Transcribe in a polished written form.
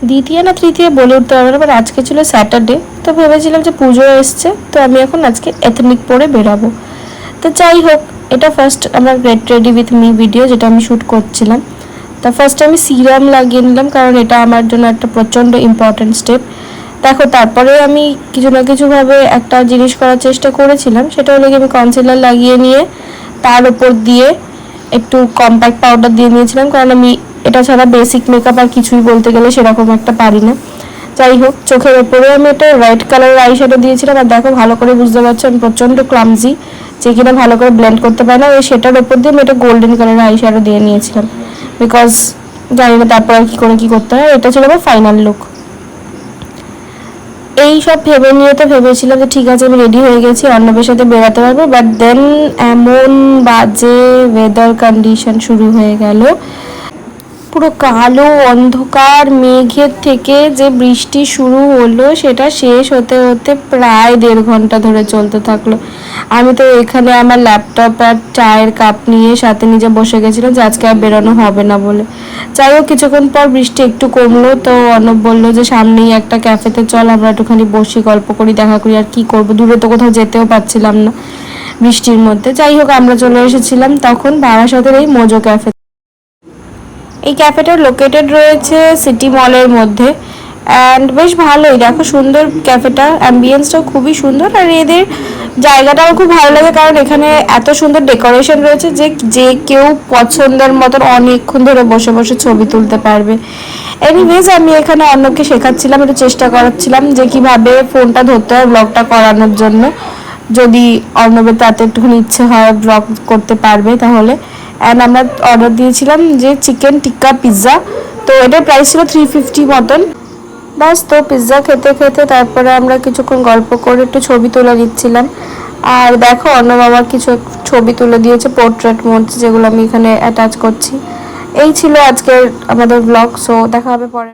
দ্বিতীয় না তৃতীয় বলে উঠতে পারবে না, বাট আজকে ছিল স্যাটারডে, তো ভেবেছিলাম যে পুজো এসছে, তো আমি এখন আজকে এথনিক পরে বেরাবো। তো যাই হোক, এটা ফার্স্ট আমার get ready with me video যেটা আমি শ্যুট করছিলাম। তা ফার্স্ট আমি সিরাম লাগিয়ে নিলাম, কারণ এটা আমার জন্য একটা প্রচণ্ড ইম্পর্ট্যান্ট স্টেপ। দেখো, তারপরে আমি কিছু না কিছুভাবে একটা জিনিস করার চেষ্টা করেছিলাম, সেটা হলো কি আমি কনসিলার লাগিয়ে নিয়ে তার উপর দিয়ে একটু কম্প্যাক্ট পাউডার দিয়ে নিয়েছিলাম, কারণ আমি এটা ছাড়া বেসিক মেকআপ আর কিছুই বলতে গেলে সেরকম একটা পারি না। যাই হোক, চোখের ওপরে আমি একটা রেড কালারের আই শ্যাডো দিয়েছিলাম। আর দেখো, ভালো করে বুঝতে পারছো আমি প্রচণ্ড ক্লামজি, যে কিনা ভালো করে ব্লেন্ড করতে পারে না। ওই সেটার ওপর দিয়ে আমি একটা গোল্ডেন কালারের আই শ্যাডো দিয়ে নিয়েছিলাম, বিকজ জানি না তারপর আর কী করে কী করতে হয়। এটা ছিল আমার ফাইনাল লুক। এই সব ভেবে নিয়ে তো ভেবেছিলাম যে ঠিক আছে আমি রেডি হয়ে গেছি, অর্ণবের সাথে বেরোতে পারবো। বাট দেন এমন বাজে ওয়েদার কন্ডিশন শুরু হয়ে গেল, পুরো কালো অন্ধকার মেঘের থেকে যে বৃষ্টি শুরু হলো সেটা শেষ হতে হতে প্রায় 1.5 ঘন্টা ধরে চলতে থাকলো। আমি তো এখানে আমার ল্যাপটপ আর চায়ের কাপ নিয়ে সাথে নিজে বসে গেছিলাম যে আজকে আর বেরোনো হবে না বলে। যাই হোক, কিছুক্ষণ পর বৃষ্টি একটু কমলো, তো অর্ণব বললো যে সামনেই একটা ক্যাফেতে চল, আমরা একটুখানি বসি, গল্প করি, দেখা করি। আর কি করবো, দূরে তো কোথাও যেতেও পারছিলাম না বৃষ্টির মধ্যে। যাই হোক, আমরা চলে এসেছিলাম তখন বারাসাতের এই মোজো ক্যাফে। এই ক্যাফেটা লোকেটেড রয়েছে সিটি মলের মধ্যে, অ্যান্ড বেশ ভালোই। দেখো, সুন্দর ক্যাফেটা, অ্যাম্বিয়েন্সটাও খুবই সুন্দর। আর এদের জায়গাটা আমার খুব ভালো লাগে, কারণ এখানে এত সুন্দর ডেকোরেশন রয়েছে যে যে কেউ পছন্দের মতন অনেকক্ষণ ধরে বসে বসে ছবি তুলতে পারবে। এনিওয়েজ, আমি এখানে অন্যকে শেখাচ্ছিলাম, একটু চেষ্টা করাচ্ছিলাম যে কীভাবে ফোনটা ধরতে হয় ব্লগটা করানোর জন্য, যদি অর্ণবের তাতে একটুখানি ইচ্ছে হয় ব্লগ করতে পারবে তাহলে। অ্যান্ড আমরা অর্ডার দিয়েছিলাম যে চিকেন টিক্কা পিৎজা, তো এটার প্রাইস ছিল 350 মতন। বাস, তো পিৎজা খেতে খেতে তারপরে আমরা কিছুক্ষণ গল্প করে একটু ছবি তুলে নিচ্ছিলাম। আর দেখো, অর্ণব আমার কিছু ছবি তুলে দিয়েছে পোর্ট্রেট মোড, যেগুলো আমি এখানে অ্যাটাচ করছি। এই ছিল আজকের আমাদের ব্লগ। সো দেখা হবে পরে।